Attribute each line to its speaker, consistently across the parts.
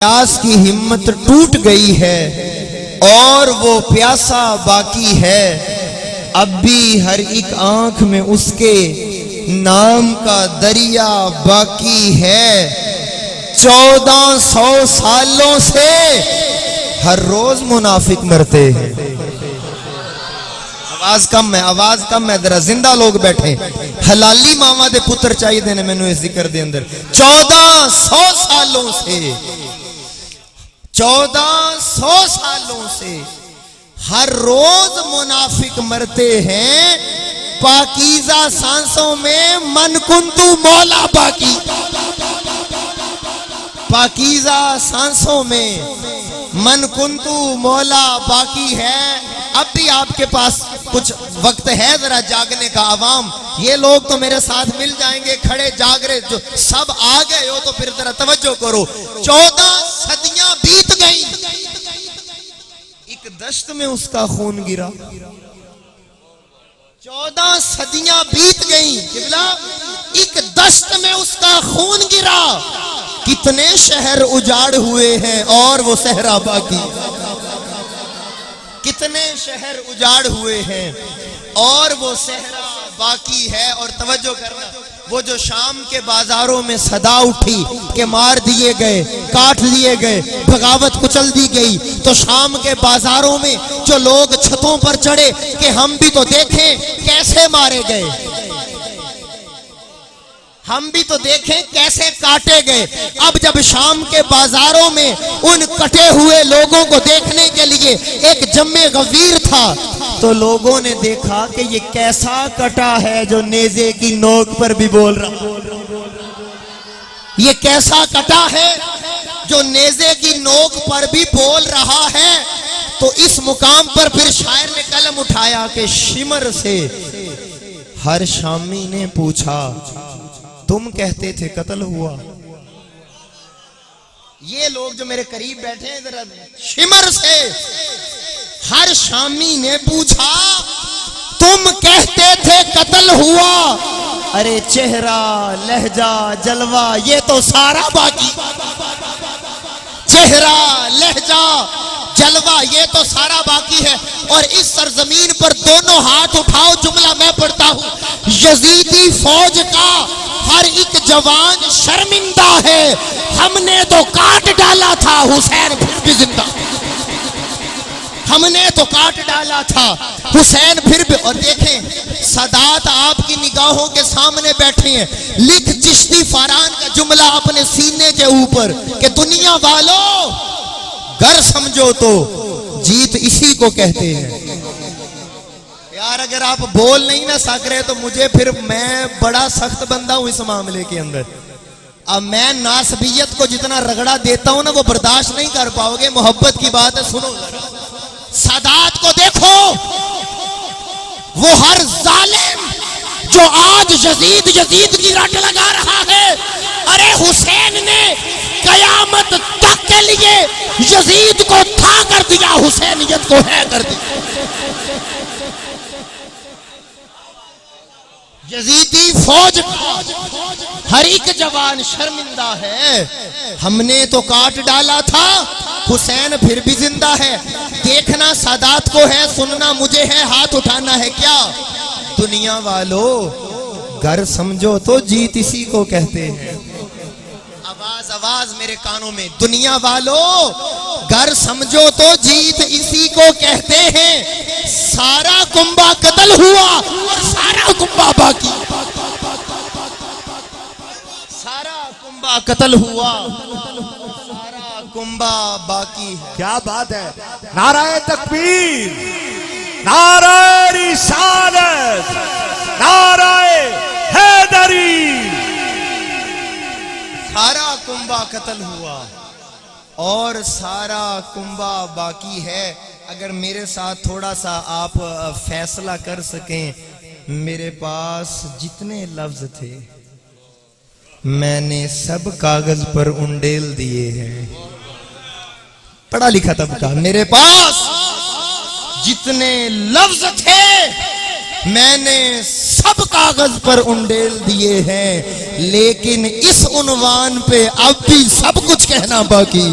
Speaker 1: प्यास की हिम्मत टूट गई है और वो प्यासा बाकी है। अब भी हर एक आंख में उसके नाम का दरिया बाकी है। 1400 सालों से हर रोज मुनाफिक मरते हैं। आवाज कम है जरा जिंदा लोग बैठे। हलाली मामा दे पुत्र चाहिए ने मैनू इस जिक्र दे अंदर। 1400 सालों से 1400 सालों से हर रोज मुनाफिक मरते हैं। पाकीज़ा सांसों में मन कुंतु मौला बाकी। पाकीज़ा सांसों में मन कुंतु मौला बाकी है। अब भी आपके पास कुछ वक्त है जरा जागने का। आवाम ये लोग तो मेरे साथ मिल जाएंगे, खड़े जाग रहे जो सब आ गए हो तो फिर जरा तवज्जो करो। 14 सदियां बीत गई, एक दश्त में उसका खून गिरा। 14 सदियां बीत गई किबला, एक दश्त में उसका खून गिरा। कितने शहर उजाड़ हुए हैं और वो सहरा बाकी। कितने शहर उजाड़ हुए हैं और वो सहरा बाकी है। और तवज्जो करना, वो जो शाम के बाजारों में सदा उठी कि मार दिए गए, काट दिए गए, बगावत कुचल दी गई, तो शाम के बाजारों में जो लोग छतों पर चढ़े कि हम भी तो देखें कैसे मारे गए, हम भी तो देखें कैसे काटे गए। अब जब शाम के बाजारों में उन कटे हुए लोगों को देखने के लिए एक जम्मे गवीर था, तो लोगों ने देखा कि ये कैसा कटा है जो नेज़े की नोक पर भी बोल रहा। ये कैसा कटा है जो नेज़े की नोक पर भी बोल रहा है। तो इस मुकाम पर फिर शायर ने कलम उठाया कि शिमर से हर शामी ने पूछा, तुम कहते थे कत्ल हुआ। ये लोग जो मेरे करीब बैठे हैं जरा, शिमर से हर शामी ने पूछा, तुम कहते थे कत्ल हुआ। अरे चेहरा लहजा जलवा ये तो सारा बाकी। चेहरा लहजा जलवा ये तो सारा बाकी है। और इस सरजमीन पर दोनों हाथ उठाओ, जुमला मैं पढ़ता हूं। यजीदी फौज का हर एक जवान शर्मिंदा है। हमने तो काट डाला था हुसैन फिर भी जिंदा। हमने तो काट डाला था हुसैन फिर भी। और देखें सादात आपकी निगाहों के सामने बैठे हैं। लिख चिश्ती फरान का जुमला अपने सीने के ऊपर कि दुनिया वालों घर समझो तो जीत इसी को कहते हैं। यार अगर आप बोल नहीं ना सक रहे तो मुझे फिर, मैं बड़ा सख्त बंदा हूं इस मामले के अंदर। अब मैं नासबियत को जितना रगड़ा देता हूं ना वो बर्दाश्त नहीं कर पाओगे। मोहब्बत की बात है, सुनो। सादात को देखो, वो हर जालिम जो आज यजीद की रट लगा रहा है। अरे हुसैन ने कयामत तक के लिए यजीद को था कर दिया, हुसैनियत को है कर दिया। यजीदी फौज हर एक जवान शर्मिंदा है। हमने तो काट डाला था, हुसैन फिर भी जिंदा है। देखना सादात को है, सुनना मुझे है, हाथ उठाना है क्या। दुनिया वालों घर समझो तो जीत इसी को कहते हैं। आवाज आवाज मेरे कानों में। दुनिया वालों घर समझो तो जीत इसी को कहते हैं। सारा कुंबा कत्ल हुआ और सारा कुंबा बाकी। सारा कुंबा कत्ल हुआ, सारा कुंबा बाकी है।
Speaker 2: क्या बात है। नाराए तकबीर, नाराए रिसालत, नाराए हैदरी।
Speaker 1: सारा कुंबा कत्ल हुआ और सारा कुंबा बाकी है। अगर मेरे साथ थोड़ा सा आप फैसला कर सकें, मेरे पास जितने लफ्ज थे मैंने सब कागज पर उंडेल दिए हैं। पढ़ा लिखा तबका, मेरे पास जितने लफ्ज थे मैंने सब कागज पर उंडेल दिए हैं, लेकिन इस उन्वान पे अब भी सब कुछ कहना बाकी।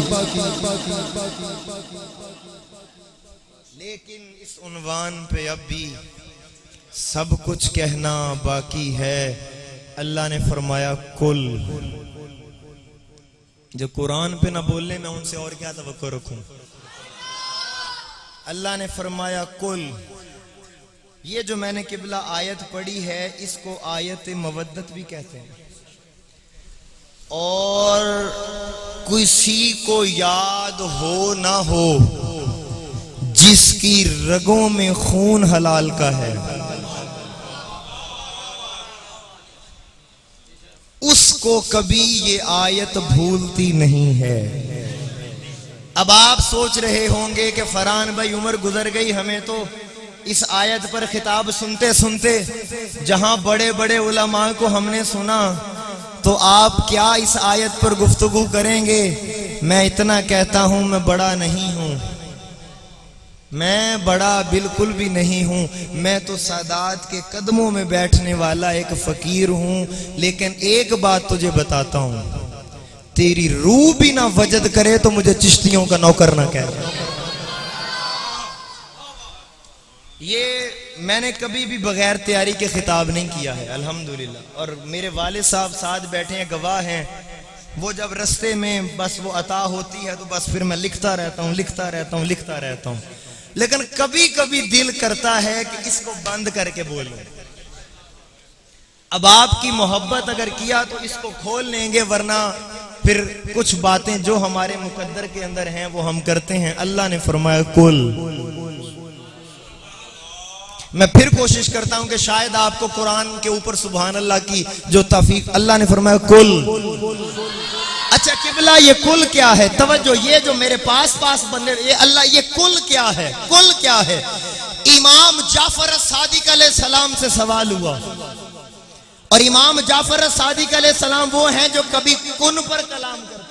Speaker 1: लेकिन इस उन्वान पे अब भी सब कुछ कहना बाकी है। अल्लाह ने फरमाया कुल। जो कुरान पे ना बोलने मैं उनसे और क्या तवक्को रखूं। अल्लाह ने फरमाया कुल। ये जो मैंने किबला आयत पढ़ी है इसको आयत मवद्दत भी कहते हैं। और किसी को याद हो ना हो, जिसकी रगों में खून हलाल का है उसको कभी ये आयत भूलती नहीं है। अब आप सोच रहे होंगे कि फरहान भाई उम्र गुजर गई, हमें तो इस आयत पर खिताब सुनते सुनते जहां बड़े बड़े उलमा को हमने सुना, तो आप क्या इस आयत पर गुफ्तगू करेंगे। मैं इतना कहता हूं, मैं बड़ा नहीं हूं, मैं बड़ा बिल्कुल भी नहीं हूं। मैं तो सादात के कदमों में बैठने वाला एक फकीर हूं। लेकिन एक बात तुझे बताता हूं, तेरी रूह भी ना वजद करे तो मुझे चिश्तियों का नौकर ना कहे। ये मैंने कभी भी बगैर तैयारी के खिताब नहीं किया है अल्हम्दुलिल्लाह। और मेरे वालिद साहब साथ बैठे हैं, गवाह हैं। वो जब रस्ते में बस वो अता होती है तो बस फिर मैं लिखता रहता हूँ, लिखता रहता हूँ, लिखता रहता हूँ। लेकिन कभी कभी दिल करता है कि इसको बंद करके बोलूं। अब आपकी मोहब्बत अगर किया तो इसको खोल लेंगे, वरना फिर कुछ बातें जो हमारे मुकद्दर के अंदर हैं वो हम करते हैं। अल्लाह ने फरमाया कुल। मैं फिर कोशिश करता हूं कि शायद आपको कुरान के ऊपर सुभान अल्लाह की जो तौफीक। अल्लाह ने फरमाया कुल। अच्छा किबला ये कुल क्या है? तवज्जो, ये जो मेरे पास बंदे, ये अल्लाह, ये कुल क्या है? कुल क्या है? इमाम जाफर सादिक अलैहिस्सलाम से सवाल हुआ, और इमाम जाफर सादिक अलैहिस्सलाम वो हैं जो कभी कुन पर कलाम करते हैं,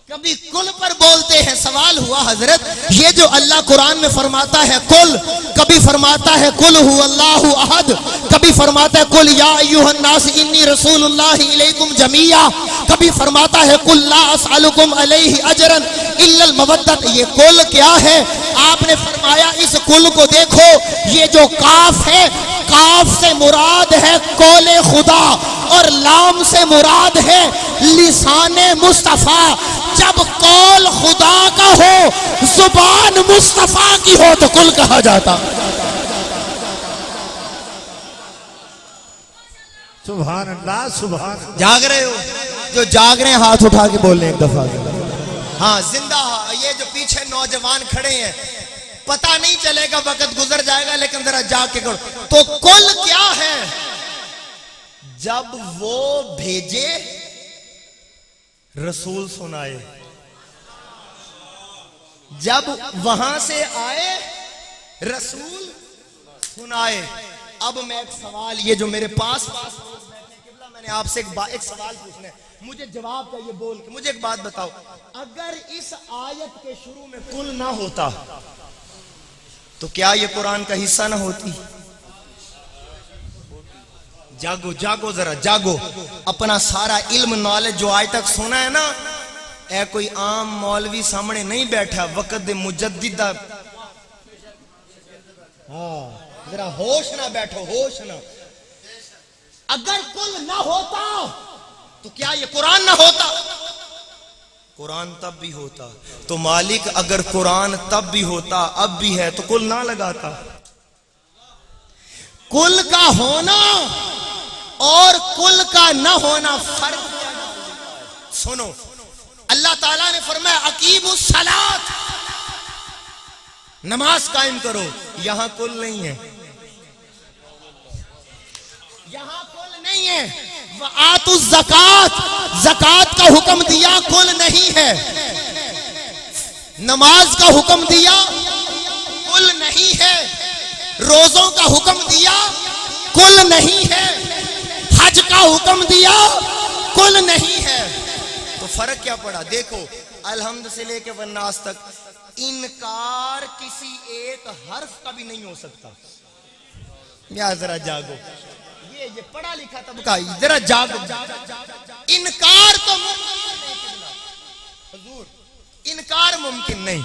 Speaker 1: कभी कुल पर बोलते हैं। सवाल हुआ हजरत, ये जो अल्लाह कुरान में फरमाता है कुल, कभी फरमाता है कुल हुवल्लाहु अहद, कभी फरमाता है कुल या अय्युहन नास इन्नी रसूलुल्लाहि इलैकुम जमीया, कभी फरमाता है कुल ला असअलुकुम अलैहि अजरन इल्लल मवद्दत। ये कुल क्या है? आपने फरमाया इस कुल को देखो, ये जो काफ है, काफ से मुराद है कौले खुदा, और लाम से मुराद है लिसाने मुस्तफा। जब कौल खुदा का हो, जुबान मुस्तफा की हो तो कुल कहा जाता।
Speaker 2: सुभान अल्लाह, सुभान।
Speaker 1: जाग रहे हो? जो जाग रहे हैं हाथ उठा के बोल लें एक दफा। हाँ जिंदा। ये जो पीछे नौजवान खड़े हैं, पता नहीं चलेगा, वक्त गुजर जाएगा, लेकिन जरा जाग के करो। तो कुल क्या है? जब वो भेजे रसूल सुनाए, जब वहां से आए रसूल सुनाए। अब मैं एक सवाल, ये जो मेरे पास किबला, मैंने आपसे एक सवाल पूछना है, मुझे जवाब चाहिए बोल के। मुझे एक बात बताओ, अगर इस आयत के शुरू में कुल ना होता तो क्या ये कुरान का हिस्सा ना होती? जागो जागो, जरा जागो। अपना सारा इल्म नॉलेज जो आज तक सुना है ना, ऐ कोई आम मौलवी सामने नहीं बैठा, वक्त दे मुजद्दिद। हाँ जरा होश ना बैठो, होश ना। अगर कुल ना होता तो क्या ये कुरान ना होता? कुरान तब भी होता। तो मालिक अगर कुरान तब भी होता, अब भी है, तो कुल ना लगाता। कुल का होना और कुल का न होना फर्क। सुनो, अल्लाह ताला ने फरमाया अकीमुस सलात, नमाज कायम करो। यहां कुल नहीं है, यहां कुल नहीं है। आतुज ज़कात, ज़कात का हुक्म दिया, कुल नहीं है। नमाज का हुक्म दिया, कुल नहीं है। रोजों का हुक्म दिया, कुल नहीं है। हज का हुक्म दिया, कुल नहीं है। तो फर्क क्या पड़ा? देखो, अलहम्द से लेके वन्नास तक इनकार किसी एक हर्फ का भी नहीं हो सकता। या जरा जागो, ये पढ़ा लिखा तबका, जरा जागो। इनकार तो हुजूर, इनकार मुमकिन नहीं,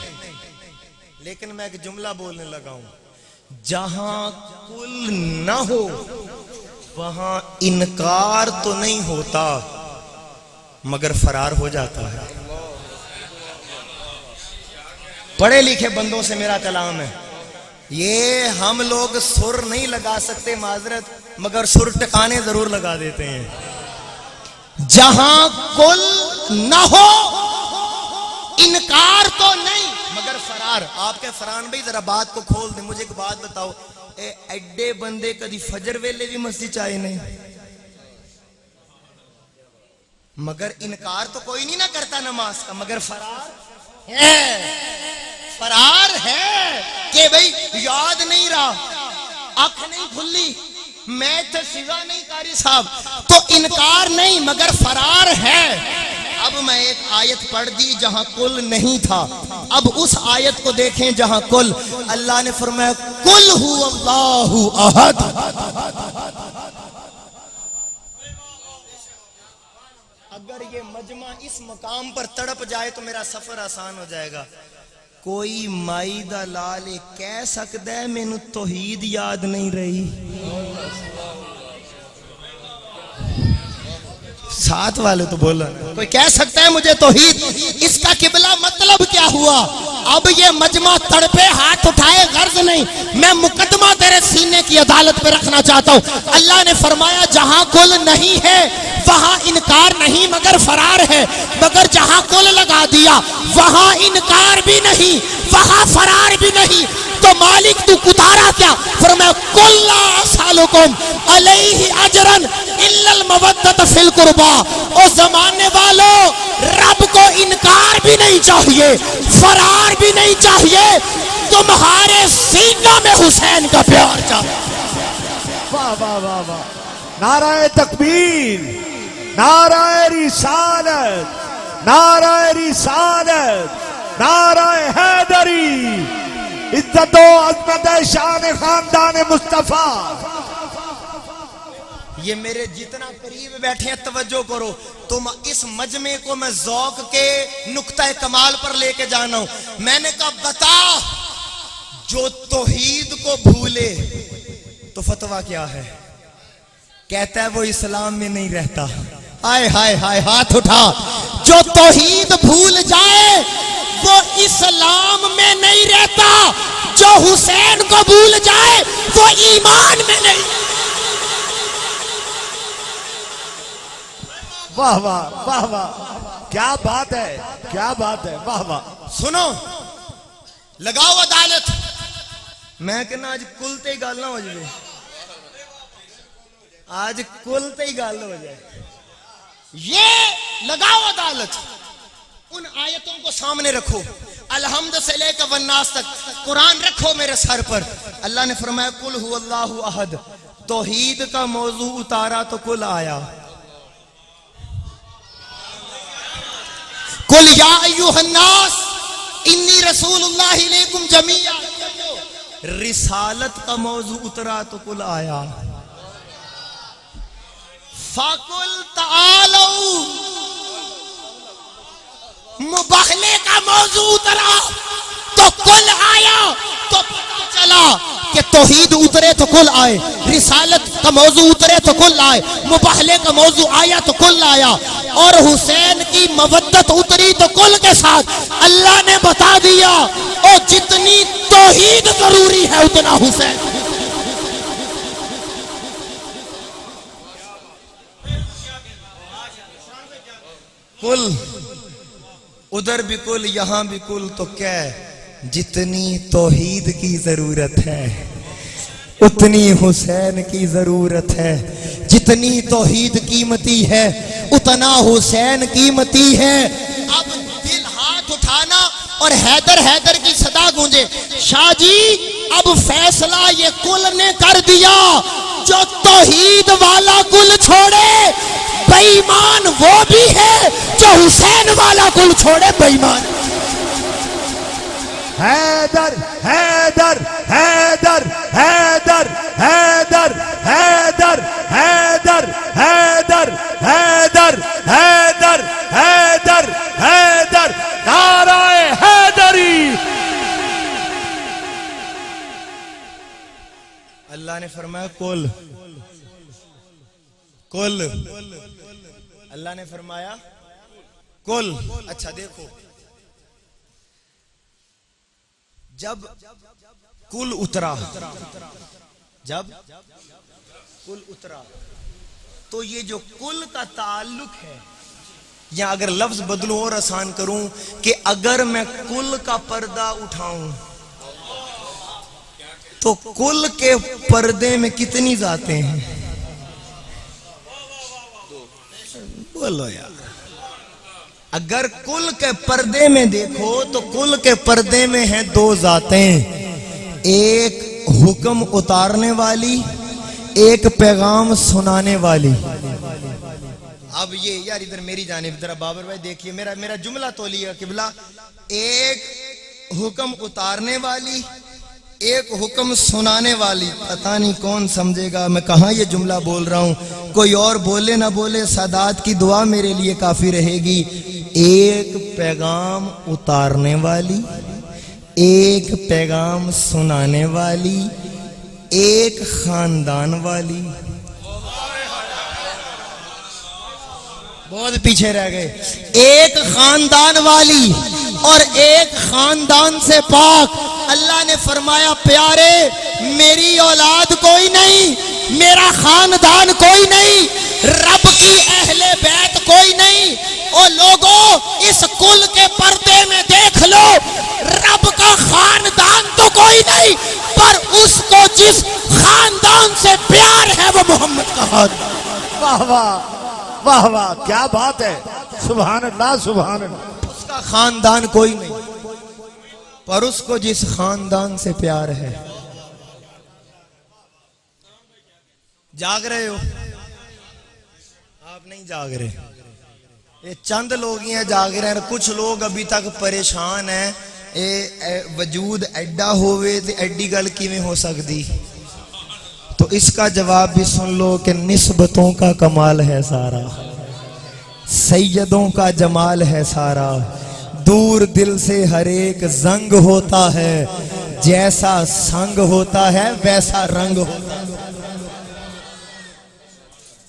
Speaker 1: लेकिन मैं एक जुमला बोलने लगा हूं, जहां कुल न हो वहां इनकार तो नहीं होता मगर फरार हो जाता है। पढ़े लिखे बंदों से मेरा कलाम है, ये हम लोग सुर नहीं लगा सकते माजरत, मगर सुर टकाने जरूर लगा देते हैं। जहां कुल न हो इनकार तो नहीं मगर फरार। आपके फरान भाई जरा बात को खोल दे, मुझे एक बात बताओ, एड्डे बंदे कभी फजर वेले भी मस्जिद आए नहीं, मगर इनकार तो कोई नहीं ना करता नमाज का, मगर फरार है, फरार है कि भाई याद नहीं रहा, आंख नहीं खुली, मैं तो सिवा नहीं कारी साहब, तो इनकार नहीं मगर फरार है। अब मैं एक आयत पढ़ दी जहां कुल नहीं था, अब उस आयत को देखें जहां कुल, अल्लाह ने फरमाया कुल हु अल्लाहु अहद। अगर ये मजमा इस मकाम पर तड़प जाए तो मेरा सफर आसान हो जाएगा। कोई माई दा लाल कह सकता है मैनू तौहीद याद नहीं रही? साथ वाले तो बोला, कोई कह सकता है मुझे तौहीद, इसका किबला मतलब क्या हुआ? अब ये मजमा तड़पे हाथ उठाए, गर्ज नहीं, मैं मुकदमा तेरे सीने की अदालत पे रखना चाहता हूं। अल्लाह ने फरमाया जहां कुल नहीं है वहां इनकार नहीं मगर फरार है, मगर जहां कुल लगा दिया वहां इनकार भी नहीं वहां फरार भी नहीं, तो मालिक तू उतारा क्या? फरमाया कुल्ला सालुकुम अलैहि अजरन इल्लल मवद्दत फिल कुर्बा। ओ जमाने वालों, रब को इनकार भी नहीं चाहिए, फरार भी नहीं चाहिए, तुम्हारे सीनों में हुसैन का प्यार चाहिए।
Speaker 2: वाह वाह वाह वाह, नाराए तकबीर, नाराए रिसालत, नाराए रिसालत, नाराए हैदरी, इज्जत व अज़मत शान खानदान मुस्तफा।
Speaker 1: ये मेरे जितना करीब बैठे हैं तवज्जो करो, तुम इस मजमे को मैं ज़ौक़ के नुक्ता कमाल पर लेके जाना हूं। मैंने कहा बता, जो तौहीद को भूले तो फतवा क्या है? कहता है वो इस्लाम में नहीं रहता। हाय हाय हाय, हाथ उठा। जो तौहीद भूल जाए वो इस्लाम में नहीं रहता, जो हुसैन को भूल जाए वो ईमान में नहीं।
Speaker 2: वाह वाह वाह वाह, क्या बात है, क्या बात है, वाह वाह।
Speaker 1: सुनो, लगाओ अदालत। मैं कहना आज कुलते ही गाल ना हो जाए, आज कुलते ही गाल हो जाए। ये लगाओ अदालत, उन आयतों को सामने रखो, अलहम्द से लेकर वन्नास तक कुरान रखो मेरे सर पर। अल्लाह ने फरमाया कुल हु अल्लाहु अहद, तौहीद का मौजू उतारा तो कुल आया। कुल या अय्युहन्नास इन्नी रसूलुल्लाहि इलैकुम जमीआ, रिसालत का मौजू उतरा तो कुल आया। फाकुल तालौ, मुबाहले का मौजू उतरा तो कुल आया। तो पता चला कि तौहीद उतरे तो कुल आए, रिसालत का मौजू उतरे तो कुल आए, मुबाहले का मौजू आया तो कुल आया, और हुसैन की मवद्दत उतरी तो कुल के साथ। अल्लाह ने बता दिया ओ जितनी तौहीद जरूरी है उतना हुसैन। कुल उधर भी कुल यहां भी कुल, तो क्या जितनी तौहीद की जरूरत है उतनी हुसैन की जरूरत है, जितनी तौहीद कीमती है उतना हुसैन कीमती है। अब दिल हाथ उठाना और हैदर हैदर की सदा गूंजे। शाह जी अब फैसला ये कुल ने कर दिया, जो तौहीद वाला कुल छोड़े बेईमान वो भी है, जो हुसैन वाला कुल छोड़े बेईमान।
Speaker 2: हैदर हैदर हैदर हैदर हैदर
Speaker 1: अल्लाह ने फरमाया कुल कुल, अल्लाह ने फरमाया कुल। अच्छा देखो, जब कुल उतरा, जब कुल उतरा तो ये जो कुल का ताल्लुक है, या अगर लफ्ज बदलूं और आसान करूं कि अगर मैं कुल का पर्दा उठाऊं तो कुल के पर्दे में कितनी जाते हैं? बोलो यार। अगर कुल के पर्दे में देखो तो कुल के पर्दे में हैं दो जातें, एक हुक्म उतारने वाली, एक पैगाम सुनाने वाली। अब ये यार इधर मेरी जानिब जरा बाबर भाई देखिए, मेरा जुमला तोलिएगा किबला। एक हुक्म उतारने वाली, एक हुक्म सुनाने वाली। पता नहीं कौन समझेगा मैं कहाँ ये जुमला बोल रहा हूँ। कोई और बोले ना बोले, सादात की दुआ मेरे लिए काफी रहेगी। एक पैगाम उतारने वाली, एक पैगाम सुनाने वाली, एक खानदान वाली। बहुत पीछे रह गए। एक खानदान वाली और एक खानदान से पाक। अल्लाह ने फरमाया प्यारे मेरी औलाद कोई नहीं, मेरा खानदान कोई नहीं, रब की अहले बैत कोई नहीं। ओ लोगों, इस कुल के पर्दे में देख लो, रब का खानदान तो कोई नहीं, पर उसको जिस खानदान से प्यार है वो मोहम्मद का खानदान।
Speaker 2: वाह वाह वाह वाह, क्या बात है। सुभान अल्लाह सुभान अल्लाह।
Speaker 1: उसका खानदान कोई नहीं, पर उसको जिस खानदान से प्यार है। जाग रहे हो आप? नहीं जाग रहे, ये चंद लोग ही हैं जाग रहे हैं। कुछ लोग अभी तक परेशान हैं, वजूद एडा होवे ते एडी गल किवें हो सकती। तो इसका जवाब भी सुन लो कि निस्बतों का कमाल है सारा, सैयदों का जमाल है सारा। दूर दिल से हर एक जंग होता है, जैसा संग होता है वैसा रंग होता है।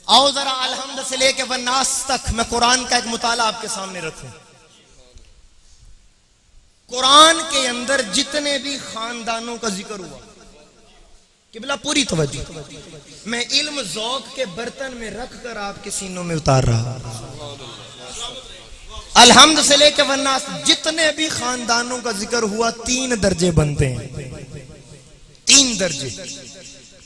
Speaker 1: आओ जरा अलहम्द से लेके वन्नास तक मैं कुरान का एक मुताला आपके सामने रखूं। कुरान के अंदर जितने भी खानदानों का जिक्र हुआ, किबला पूरी तवज्जो, मैं इल्म ज़ौक़ के बर्तन में रख कर आपके सीनों में उतार रहा। अलहम्द से लेके वन्नास जितने भी खानदानों का जिक्र हुआ, 3 दर्जे बनते हैं, 3 दर्जे।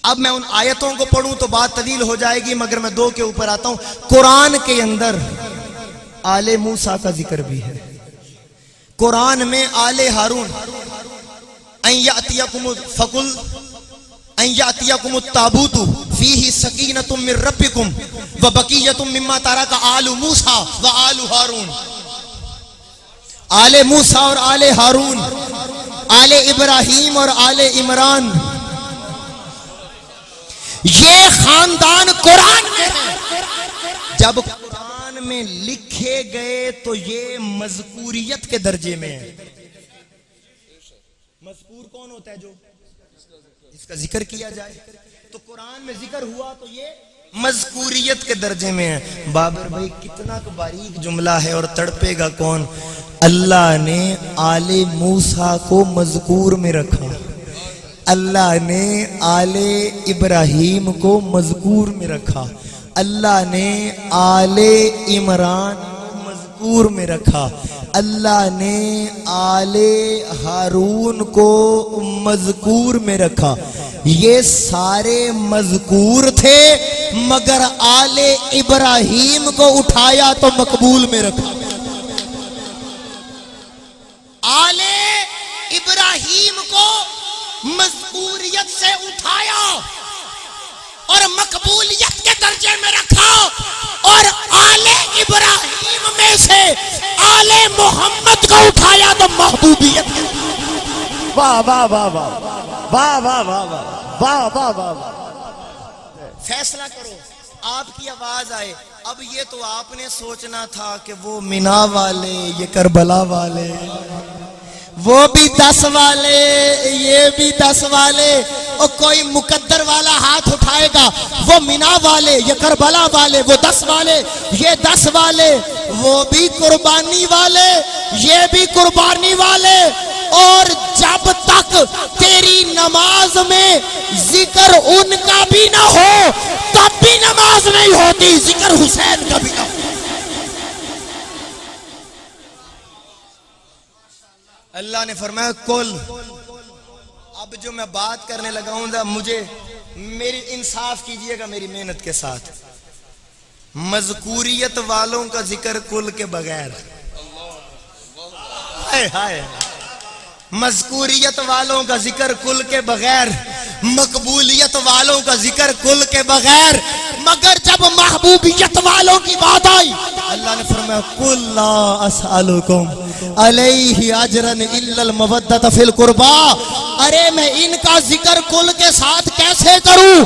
Speaker 1: अब मैं उन आयतों को पढ़ूं तो बात तवील हो जाएगी, मगर मैं 2 के ऊपर आता हूं। कुरान के अंदर आले मूसा का जिक्र भी है। कुरान में आले हारून फकुल ताबूतु फीही सकीनतुम मिर रब्बिकुम व बकीयतुम मिम्मा तरका आलु मूसा व आलु हारून। आले मूसा और आले हारून, आले इब्राहिम और आले इमरान, ये खानदान कुरान में है। जब कुरान में लिखे गए तो ये मज़कूरियत के दर्जे में है। मज़कूर कौन होता है? जो इसका जिक्र किया जाए। तो कुरान में जिक्र हुआ तो ये मज़कूरियत के दर्जे में है। बाबर भाई कितना बारीक जुमला है, और तड़पेगा कौन? अल्लाह ने आले मूसा को मज़कूर में रखा, अल्लाह ने आले इब्राहिम को मज़कूर में रखा, अल्लाह ने आले इमरान को मज़कूर में रखा, अल्लाह ने आले हारून को मज़कूर में रखा। ये सारे मज़कूर थे, मगर आले इब्राहिम को उठाया तो मकबूल में रखा। आले इब्राहिम को मज़कूरियत से उठाया और मकबूलियत के दर्जे में रखा, और आले इब्राहिम में से आले मोहम्मद को उठाया तो महबूबियत।
Speaker 2: वाह वाह वाह वाह वाह वाह वाह वाह वाह वाह वाह।
Speaker 1: फैसला करो, आपकी आवाज आए। अब ये तो आपने सोचना था कि वो मिना वाले, ये करबला वाले, वो भी 10 वाले, ये भी 10 वाले, और कोई मुकद्दर वाला हाथ उठाएगा, वो मिना वाले, ये करबला वाले, वो 10 वाले, ये 10 वाले, वो भी कुर्बानी वाले, ये भी कुर्बानी वाले। और जब तक तेरी नमाज में जिक्र उनका भी ना हो तब भी नमाज नहीं होती, जिक्र हुसैन का भी ना हो। अल्लाह ने फरमाया कुल, अब जो मैं बात करने लगा हूं मुझे मेरी इंसाफ कीजिएगा मेरी मेहनत के साथ। मज़कूरियत वालों का जिक्र कुल के बगैर, हाय हाय, मज़कूरियत वालों का जिक्र कुल के बगैर, मकबूलियत वालों का जिक्र कुल के बगैर, मगर जब महबूबियत वालों की बात आई अल्लाह ने फरमाया कुल ला असअलुकुम अलैहि अजरन इल्लल मवद्दत फिल कुर्बा। अरे मैं इनका जिक्र कुल के साथ कैसे करूं?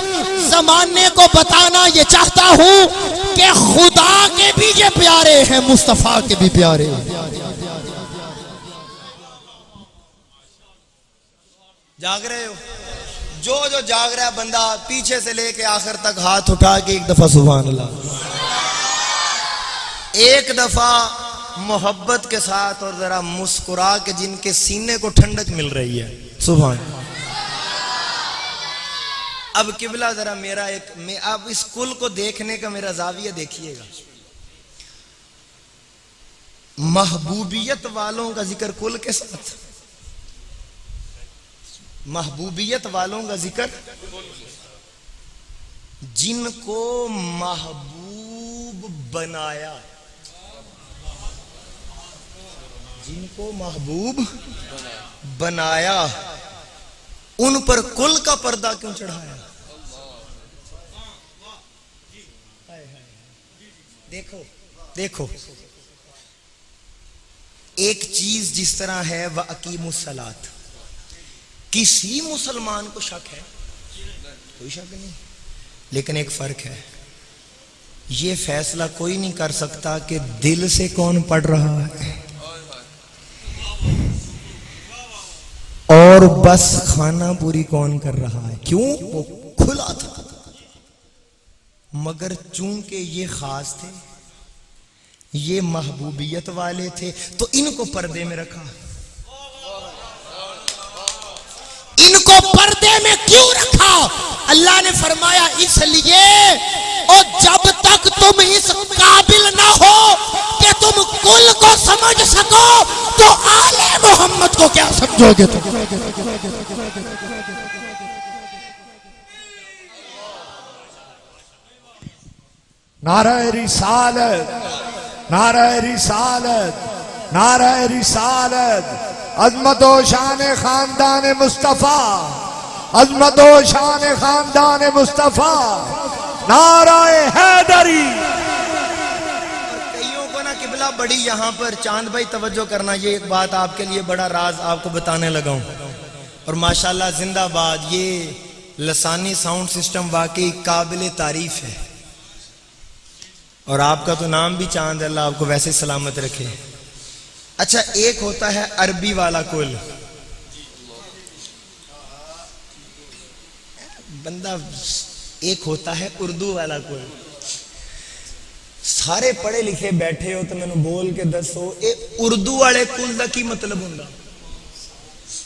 Speaker 1: जमाने को बताना ये चाहता हूं कि खुदा के भी ये प्यारे हैं, मुस्तफा के भी प्यारे हैं। जाग रहे हो? जो जाग रहा है बंदा पीछे से लेके आखिर तक हाथ उठा के एक दफा सुभान अल्लाह, एक दफा मोहब्बत के साथ और जरा मुस्कुरा के जिनके सीने को ठंडक मिल रही है, सुभान। अब किबला जरा मेरा मैं अब इस कुल को देखने का मेरा जाविया देखिएगा। महबूबियत वालों का जिक्र कुल के साथ, महबूबियत वालों का जिक्र, जिनको महबूब बनाया, जिनको महबूब बनाया, उन पर कुल का पर्दा क्यों चढ़ाया? देखो देखो, एक चीज जिस तरह है व अकीमुस्सलात, किसी मुसलमान को शक है, कोई शक नहीं, लेकिन एक फर्क है, ये फैसला कोई नहीं कर सकता कि दिल से कौन पढ़ रहा है और बस खाना पूरी कौन कर रहा है। क्यों? वो खुला था, मगर चूंकि ये खास थे, ये महबूबियत वाले थे, तो इनको पर्दे में रखा। इनको पर्दे में क्यों रखा? अल्लाह ने फरमाया इसलिए, और जब तक तुम इस काबिल ना हो कि तुम कुल को समझ सको तो आले मोहम्मद को क्या समझोगे तुम?
Speaker 2: नारे रिसालत, नारे रिसालत, नारे रिसालत, अज़मत व शान खानदान मुस्तफा, अज़मत व शान खानदान मुस्तफा, नाराए हैदरी।
Speaker 1: कईयों को ना किबला बड़ी यहाँ पर चांद भाई तवज्जो करना, ये एक बात आपके लिए बड़ा राज आपको बताने लगा हूँ। और माशाल्लाह जिंदाबाद, ये लसानी साउंड सिस्टम वाकई काबिल तारीफ है, और आपका तो नाम भी चांद, अल्लाह आपको वैसे सलामत रखे। अच्छा, एक होता है अरबी वाला कुल, बंदा, एक होता है उर्दू वाला कुल। सारे पढ़े लिखे बैठे हो तो मैंने बोल के दसो, ए उर्दू वाले कुल का की मतलब होंगे?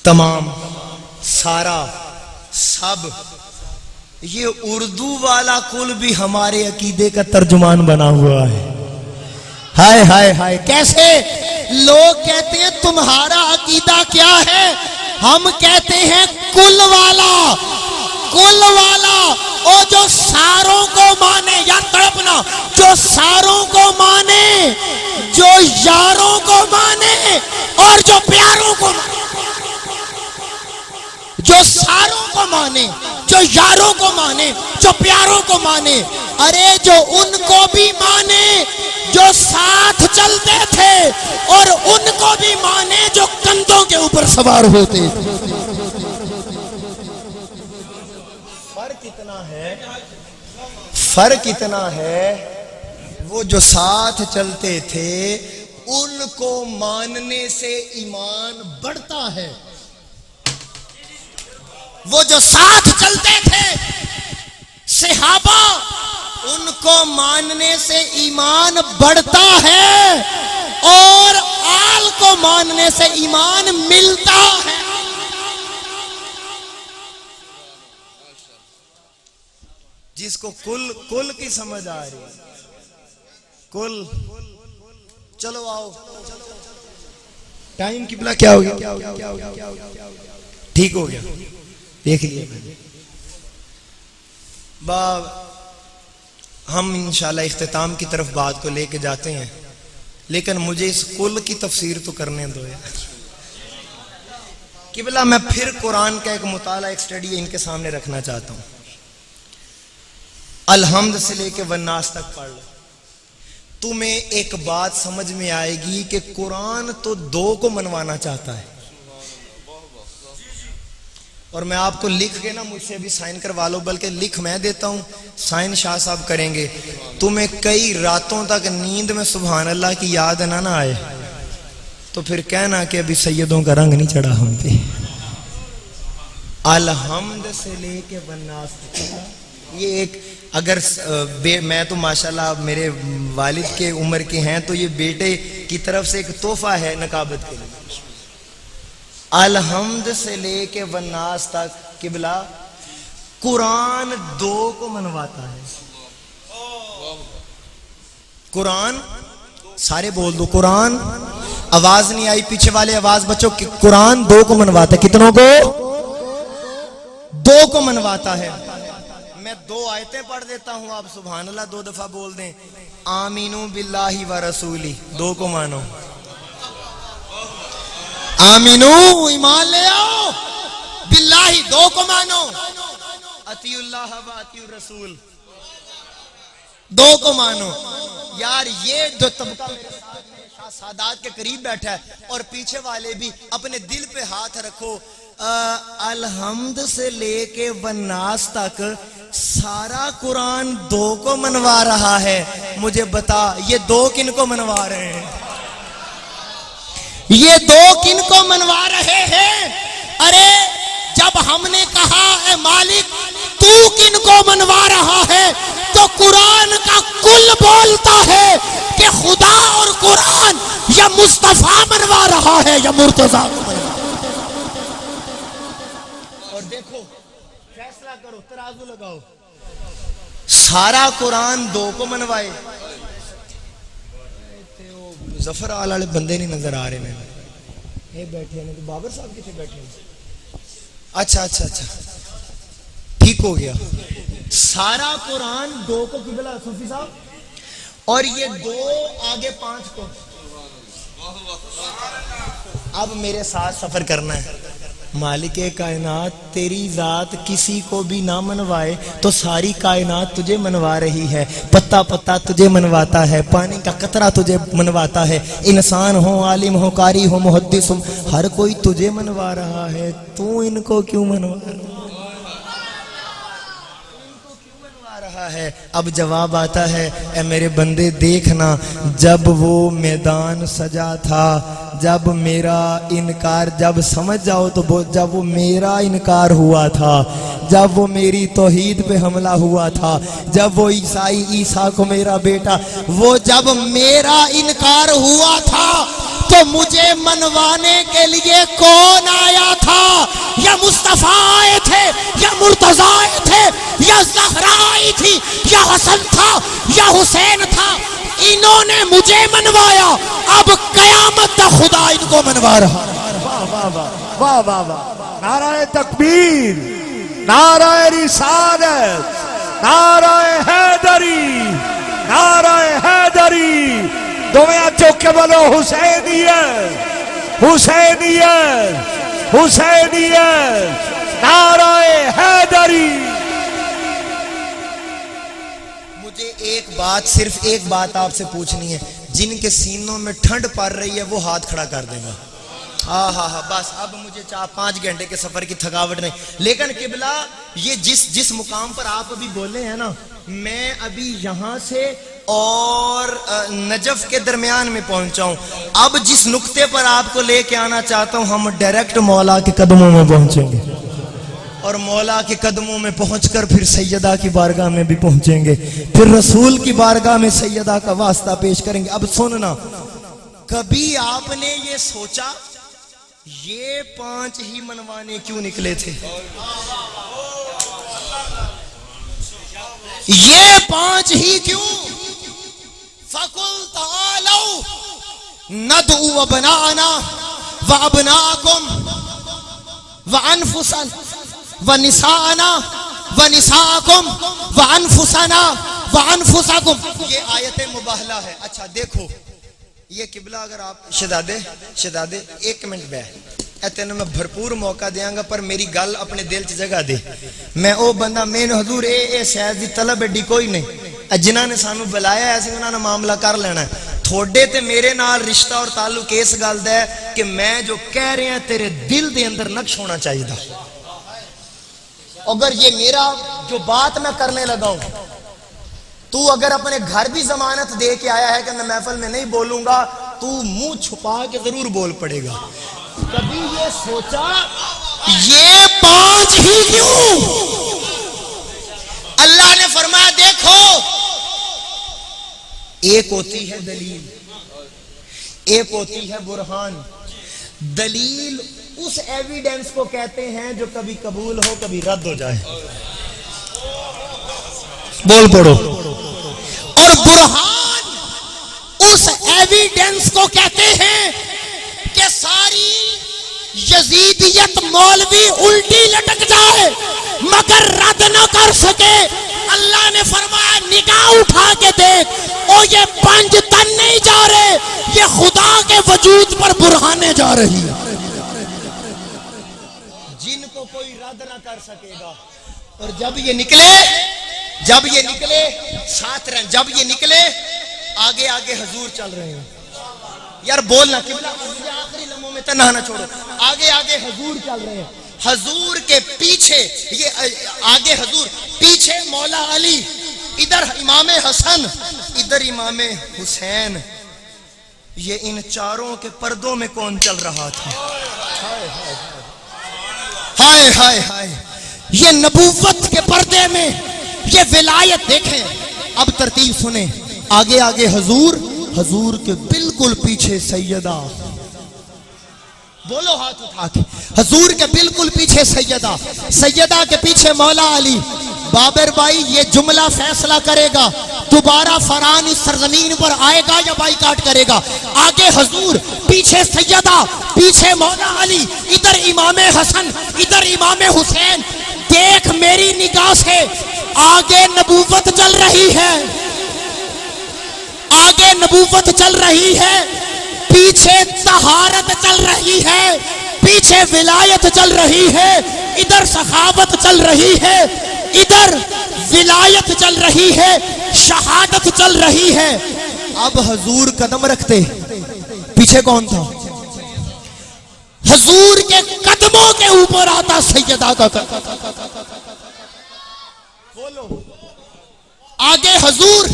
Speaker 1: तमाम, सारा, सब। ये उर्दू वाला कुल भी हमारे अकीदे का तर्जुमान बना हुआ है। हाय हाय हाय, कैसे? लोग कहते हैं तुम्हारा अकीदा क्या है? हम कहते हैं कुल वाला, कुल वाला, और जो सारों को माने, या तड़पना, जो सारों को माने, जो यारों को माने और जो प्यारों को माने, जो सारों को माने, जो यारों को माने, जो प्यारों को माने। अरे जो उनको भी माने जो साथ चलते थे, और उनको भी माने जो कंधों के ऊपर सवार होते थे। फर्क इतना है, फर्क इतना है, वो जो साथ चलते थे उनको मानने से ईमान बढ़ता है, वो जो साथ चलते थे सहाबा, उनको मानने से ईमान बढ़ता है और आल को मानने से ईमान मिलता है। जिसको कुल की समझ आ रही, कुल, चलो आओ, टाइम किबला क्या हो गया? ठीक हो गया, देख लिया मैंने। हम इंशाल्लाह इख्तिताम की तरफ बात को लेके जाते हैं, लेकिन मुझे इस कुल की तफसीर तो करने दो यार। किबला मैं फिर कुरान का एक मुताला, एक स्टडी इनके सामने रखना चाहता हूं। अलहम्द से लेके वन्नास तक पढ़ लो, तुम्हें एक बात समझ में आएगी कि कुरान तो दो को मनवाना चाहता है। और मैं आपको लिख के ना, मुझसे अभी साइन करवा लो, बल्कि लिख मैं देता हूं, साइन शाह साहब करेंगे। तुम्हें कई रातों तक नींद में सुभान अल्लाह की याद ना आए तो फिर कहना कि अभी सैयदों का रंग नहीं चढ़ा हम पे। अलहम्द से लेके वन्नास तक, ये एक, अगर मैं तो माशाल्लाह मेरे वालिद के उम्र के हैं, तो ये बेटे की तरफ से एक तोहफा है नकाबत के लिए। अलहम्द से लेके वन्नास तक किबला कुरान दो को मनवाता है। कुरान, सारे बोल दो कुरान। आवाज नहीं आई पीछे वाले, आवाज बच्चों। कुरान दो को मनवाता है। कितनों को? दो को मनवाता है। मैं दो आयतें पढ़ देता हूं, आप सुभान अल्लाह 2 दफा बोल दें। आमीनू बिल्लाहि व रसूली, दो को मानो। आमीनू, ईमान ले आओ, बिल्लाहि, दो को मानो। अतिउल्लाह व अतिउर रसूल, दो को मानो। यार ये जो तबका मेरे साथ में शाह सादात के करीब बैठा है, और पीछे वाले भी अपने दिल पे हाथ रखो। अलहम्द से लेके वन्नास तक सारा कुरान दो को मनवा रहा है। मुझे बता, ये दो किन को मनवा रहे हैं? ये दो किन को मनवा रहे हैं? अरे जब हमने कहा है मालिक तू किन को मनवा रहा है, तो कुरान का कुल बोलता है कि खुदा और कुरान या मुस्तफा मनवा रहा है या मुर्तजा। और देखो, फैसला करो, तराजू लगाओ। सारा कुरान दो को मनवाए, जफर आल वाले बंदे नहीं नजर आ रहे मैंने, ये बैठे हैं, तो बाबर साहब कितने बैठे हैं? अच्छा अच्छा अच्छा, ठीक हो गया। सारा कुरान दो को किबला सूफी साहब, और ये दो आगे 5 को। अब मेरे साथ सफर करना है। मालिके कायनात, तेरी जात किसी को भी ना मनवाए तो सारी कायनात तुझे मनवा रही है। पत्ता पत्ता तुझे मनवाता है, पानी का कतरा तुझे मनवाता है। इंसान हो, आलिम हो, कारी हो, मुहद्दिस हो, हर कोई तुझे मनवा रहा है। तू इनको क्यों मनवा रहा है? अब जवाब आता है, ए मेरे बंदे देखना, जब वो मैदान सजा था, जब मेरा इनकार, जब समझ जाओ तो जब वो मेरा इनकार हुआ था, जब वो मेरी तौहीद पे हमला हुआ था, जब वो ईसाई ईसा को मेरा बेटा, वो जब मेरा इनकार हुआ था तो मुझे मनवाने के लिए कौन आया था? या मुस्तफा आए थे, या मुर्तजा आए थे, या ज़हरा आई थी, या हसन था, या हुसैन था। इन्होंने मुझे मनवाया, अब कयामत तक खुदा इनको मनवा रहा।
Speaker 2: वाह वाह वाह वाह वाह वाह, नाराए तकबीर, नाराए रिसालत, नाराए हैदरी, नाराए हैदरी। दोवें चौके बोलो हुसैनियत, हुसैनियत, हुसैनियत, नाराए हैदरी।
Speaker 1: मुझे एक बात, सिर्फ एक बात आपसे पूछनी है। जिनके सीनों में ठंड पड़ रही है वो हाथ खड़ा कर देगा। हाँ हाँ हाँ, बस अब मुझे 4-5 घंटे के सफर की थकावट नहीं। लेकिन किबला, ये जिस मुकाम पर आप अभी बोले हैं ना, मैं अभी यहाँ से और नजफ के दरमियान में पहुंचा हूं। अब जिस नुक्ते पर आपको लेके आना चाहता हूं, हम डायरेक्ट मौला के कदमों में पहुंचेंगे। और मौला के कदमों में पहुंचकर फिर सैयदा की बारगाह में भी पहुंचेंगे, फिर रसूल की बारगाह में सैयदा का वास्ता पेश करेंगे। अब सुनना, कभी आपने ये सोचा ये 5 ही मनवाने क्यों निकले थे? ये 5 ही क्यों? फकुल तालौ नदउ अबनाना व अबनाकुम व अनफुसन व निसाना व निसाकुम व अनफुसना व अनफुसाकुम। ये आयत मुबाहला है। अच्छा देखो, ये किबला अगर आप शहजादे 1 मिनट बह तेन मैं भरपूर मौका देंगा, पर मेरी गल अपने दिल च जगह दे। मैं ओ बंदा मेन हजूर ए शहर की तलब एडी कोई नहीं, जिन्होंने सानू बुलाया है उन्होंने मामला कर लेना है। थोड़े ते मेरे नाल रिश्ता और ताल्लुक इस गल दा है कि मैं जो कह रहा तेरे दिल दे अंदर नक्श होना चाहिए। अगर ये मेरा जो बात मैं करने लगा हूं, तू अगर अपने घर भी जमानत दे के आया है कि मैं महफिल में नहीं बोलूंगा, तू मुंह छुपा के जरूर बोल पड़ेगा। कभी ये सोचा ये 5 ही क्यों? अल्लाह ने फरमाया देखो, एक होती है दलील, एक होती है बुरहान। दलील उस एविडेंस को कहते हैं जो कभी कबूल हो कभी रद्द हो जाए। बोल पड़ो। और बुरहान उस एविडेंस को कहते हैं कि सारी यजीदियत मौलवी उल्टी लटक जाए मगर रद्द न कर सके। अल्लाह ने फरमाया निगाह उठा के देख, ओ ये 5 तन नहीं जा रहे, ये खुदा के वजूद पर बुरहाने जा रही है, जिनको कोई रद्द न कर सकेगा। और जब ये निकले साथ रहें, जब ये निकले आगे आगे हजूर चल रहे हैं। यार बोलना किबला, आखिरी लम्हों में तन्हा ना छोड़ो। आगे आगे हजूर चल रहे हैं, हजूर के पीछे ये आगे हजूर, पीछे मौला अली, इधर इमाम हसन, इधर इमाम हुसैन। ये इन चारों के पर्दों में कौन चल रहा था? हाय हाय हाय, ये नबूवत के पर्दे में ये विलायत देखें। अब तरतीब सुने, आगे आगे हजूर, हजूर के बिल्कुल पीछे सैयदा, बोलो हाथ उठा के, हजूर के बिल्कुल पीछे सैयदा, सैयदा के पीछे मौला अली। बाबर भाई ये जुमला फैसला करेगा दोबारा फरहान इस सरजमीन पर आएगा या बाइकाट करेगा। आगे हजूर, पीछे सैयदा, पीछे मौला अली, इधर इमाम हसन, इधर इमाम हुसैन। देख मेरी निगाह से आगे नबूवत चल रही है, आगे नबूवत चल रही है, पीछे तहारत चल रही है, पीछे विलायत चल रही है, इधर सखावत चल रही है, इधर विलायत चल रही है, शहादत चल रही है। अब हजूर कदम रखते, पीछे कौन था? हजूर के कदमों के ऊपर आता सैयदा का कदम। बोलो, आगे हजूर,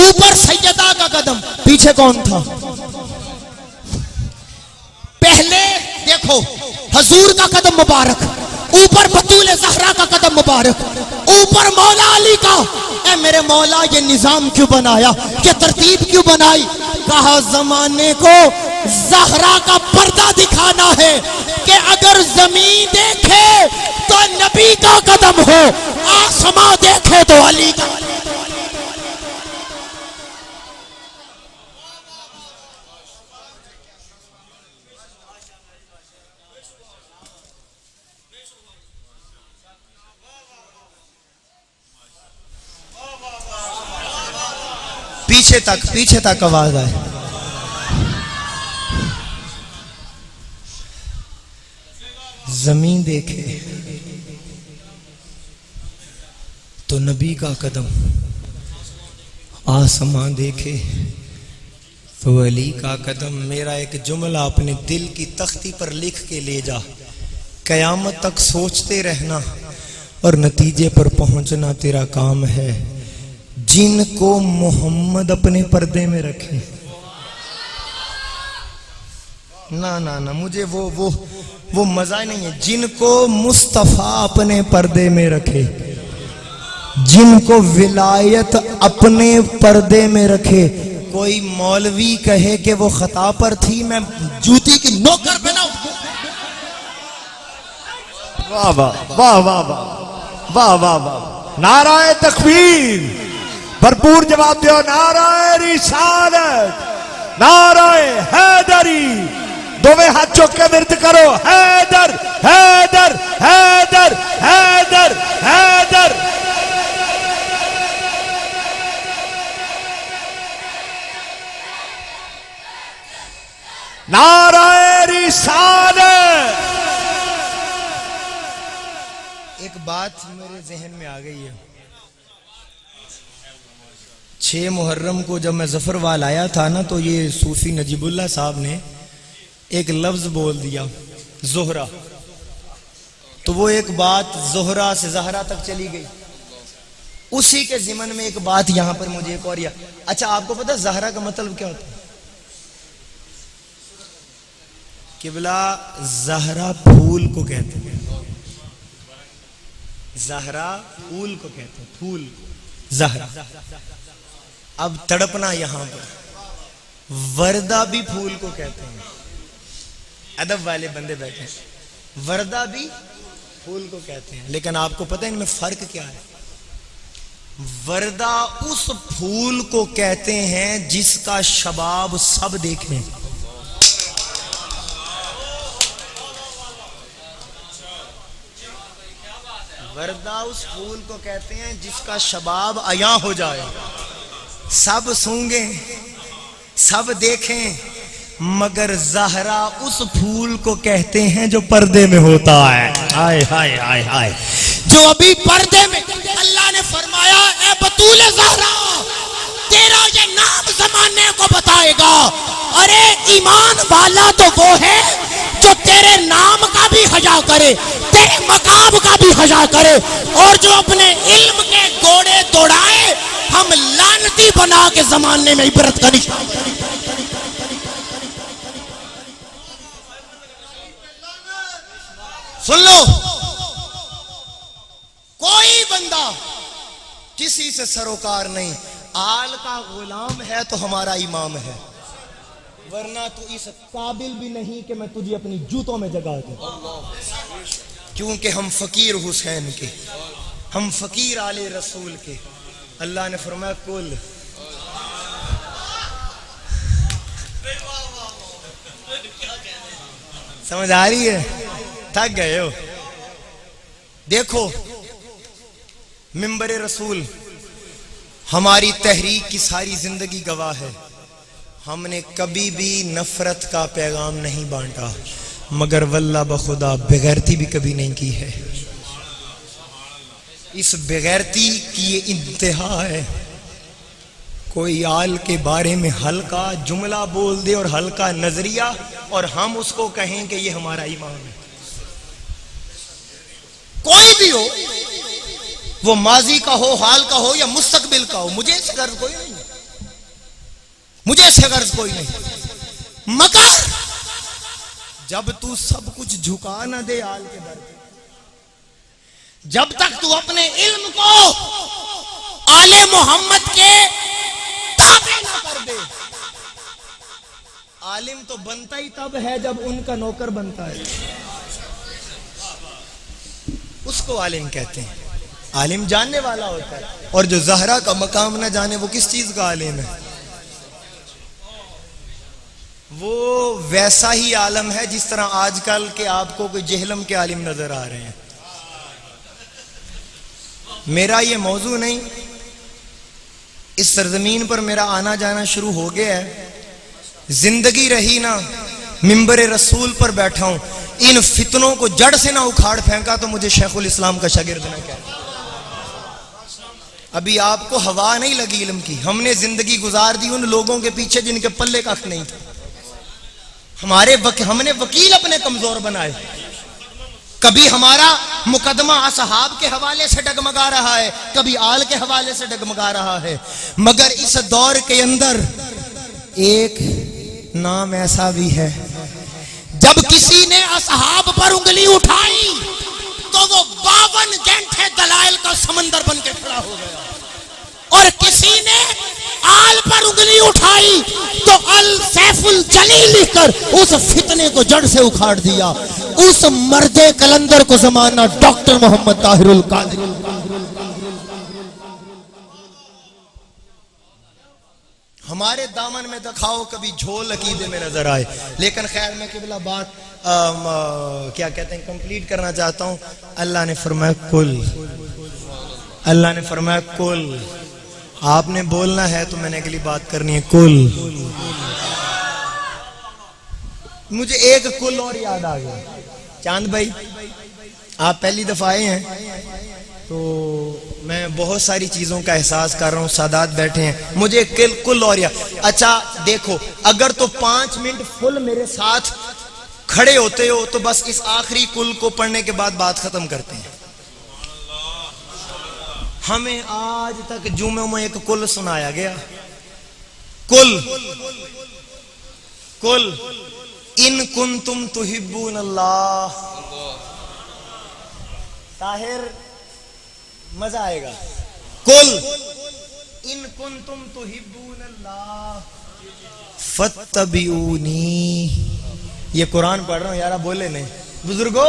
Speaker 1: ऊपर सैयदा का कदम, पीछे कौन था? पहले देखो हजूर का कदम मुबारक, ऊपर बतूल ज़हरा का कदम मुबारक, ऊपर मौला अली का। ए मेरे मौला ये निजाम क्यों बनाया, ये तरतीब क्यों बनाई? कहा जमाने को ज़हरा का पर्दा दिखाना है कि अगर जमीन देखे तो नबी का कदम हो, आसमां देखे तो अली का। पीछे तक आवाज आए। जमीन देखे तो नबी का कदम, आसमां देखे तो अली का कदम। मेरा एक जुमला अपने दिल की तख्ती पर लिख के ले जा, कयामत तक सोचते रहना और नतीजे पर पहुंचना तेरा काम है। जिनको मोहम्मद अपने पर्दे में रखे, ना ना ना, मुझे वो मजा नहीं है। जिनको मुस्तफा अपने पर्दे में रखे, जिनको विलायत अपने पर्दे में रखे, कोई मौलवी कहे कि वो खता पर थी, मैं जूती की नौकर बनाऊं।
Speaker 2: वाह वाह वाह वाह वाह वाह वाह वाह, नाराए तकबीर, भरपूर जवाब दियो, नाराए रिसालत, नाराए हैदरी, दोवें हाथ चौक के विरत करो, हैदर हैदर हैदर हैदर हैदर। नाराए रिसालत।
Speaker 1: एक बात मेरे जहन में आ गई है। 6 मुहर्रम को जब मैं जफरवाल आया था ना, तो ये सूफी नजीबुल्लाह साहब ने एक लफ्ज बोल दिया, जोहरा। तो वो एक बात जोहरा से जहरा तक चली गई। उसी के जिमन में एक बात यहां पर मुझे एक और या, अच्छा आपको पता जहरा का मतलब क्या होता है? किबला, जहरा फूल को कहते हैं, जहरा फूल को कहते हैं, फूल जहरा। अब तड़पना यहां पर, वर्दा भी फूल को कहते हैं। अदब वाले बंदे बैठे हैं, वर्दा भी फूल को कहते हैं, लेकिन आपको पता है इनमें फर्क क्या है? वर्दा उस फूल को कहते हैं जिसका शबाब सब देखें। वर्दा उस फूल को कहते हैं जिसका शबाब अया हो जाए, सब सूंघे, सब देखें, मगर जहरा उस फूल को कहते हैं जो पर्दे में होता है। हाय हाय हाय हाय, जो अभी पर्दे में। अल्लाह ने फरमाया, ए बतूल ज़हरा, तेरा ये नाम ज़माने को बताएगा। अरे ईमान वाला तो वो है जो तेरे नाम का भी हया करे, तेरे मकाम का भी हया करे, और जो अपने इल्म के घोड़े दौड़ाए, हम लानती बना के जमाने में इबरत का निशान। सुन लो, कोई बंदा किसी से सरोकार नहीं, आल का गुलाम है तो हमारा इमाम है, वरना तू इस काबिल भी नहीं कि मैं तुझे अपनी जूतों में जगा दूं। क्योंकि हम फकीर हुसैन के, हम फकीर आले रसूल के। अल्लाह ने फरमाया, कुल समझ आ रही है? थक गए हो? देखो, मिंबर रसूल हमारी तहरीक की सारी जिंदगी गवाह है। हमने कभी भी नफरत का पैगाम नहीं बांटा, मगर वल्लाह बखुदा बेगैरती भी कभी नहीं की है। इस बेगैरती की ये इंतहा है, कोई आल के बारे में हल्का जुमला बोल दे और हल्का नजरिया, और हम उसको कहें कि ये हमारा इमाम है। कोई भी हो, वो माजी का हो, हाल का हो या मुस्तकबिल का हो, मुझे इससे गर्ज कोई नहीं, मुझे इससे गर्ज कोई नहीं, मगर जब तू सब कुछ झुका ना दे आल के दर पे, जब तक तू अपने इल्म को आले मोहम्मद के ताबे ना कर दे। आलिम तो बनता ही तब है जब उनका नौकर बनता है, उसको आलिम कहते हैं। आलिम जानने वाला होता है, और जो ज़हरा का मकाम ना जाने वो किस चीज का आलिम है? वो वैसा ही आलम है जिस तरह आजकल के आपको कोई जहलम के आलिम नजर आ रहे हैं। मेरा ये मौजू नहीं, इस सरजमीन पर मेरा आना जाना शुरू हो गया है। जिंदगी रही ना, मिंबर रसूल पर बैठा हूं, इन फितनों को जड़ से ना उखाड़ फेंका तो मुझे शेखुल इस्लाम का शागिर्द ना कहे। अभी आपको हवा नहीं लगी इल्म की, हमने जिंदगी गुजार दी उन लोगों के पीछे जिनके पल्ले कख नहीं था। हमने वकील अपने कमजोर बनाए। कभी हमारा मुकदमा असहाब के हवाले से डगमगा रहा है, कभी आल के हवाले से डगमगा रहा है, मगर इस दौर के अंदर एक नाम ऐसा भी है जब किसी ने असहाब पर उंगली उठाई तो वो 52 घंटे दलाइल का समंदर बन के खड़ा हो गया, और किसी ने आल पर उंगली उठाई तो अल सैफुल जली लिखकर उस फितने को जड़ से उखाड़ दिया। उस मर्दे कलंदर को जमाना डॉक्टर मोहम्मद ताहिरुल कादरी। हमारे दामन में दिखाओ कभी झोल अकीदे में नजर आए। लेकिन खैर मैं केवल बात क्या कहते हैं कंप्लीट करना चाहता हूं। अल्लाह ने फरमाया कुल, अल्लाह ने फरमाया कुल। आपने बोलना है तो मैंने अगली बात करनी है कुल। मुझे एक कुल और याद आ गया। चांद भाई आप पहली दफा आए हैं तो मैं बहुत सारी चीजों का एहसास कर रहा हूँ। सादात बैठे हैं, मुझे कुल और याद। अच्छा देखो, अगर तो 5 मिनट फुल मेरे साथ खड़े होते हो तो बस इस आखिरी कुल को पढ़ने के बाद बात खत्म करते हैं। हमें आज तक जुमे में एक कुल सुनाया गया। कुल कुल इन कुंतुम तुहिब्बून अल्लाह। ताहिर मजा आएगा। कुल इन कुंतुम तुहिब्बून अल्लाह फत्तबिऊनी। ये कुरान पढ़ रहा हूं यार, बोले नहीं बुजुर्गो,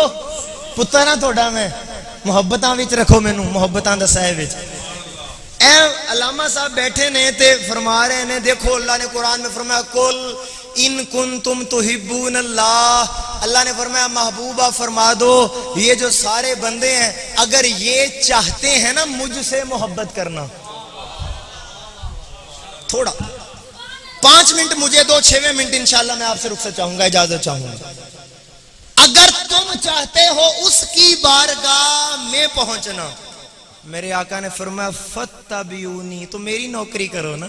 Speaker 1: पुत्तर ना थोड़ा मैं मुहब्बतां विच रखो, मैनू मुहब्बतां दा सह विच। अलामा साहब बैठे ने ते फरमा रहे ने, देखो अल्लाह ने कुरान में फरमाया कुल इन कुंतुम तुहिब्बून अल्लाह। अल्लाह ने फरमाया महबूबा फरमा दो, ये जो सारे बंदे हैं अगर ये चाहते हैं ना मुझसे मोहब्बत करना, थोड़ा 5 मिनट मुझे दो, 6वें मिनट इंशाल्लाह मैं आपसे रुखसत चाहूंगा, इजाजत चाहूंगा। अगर तुम चाहते हो उसकी बारगाह में पहुंचना, मेरे आका ने फरमाया फत्तबिऊनी, तो मेरी नौकरी करो ना।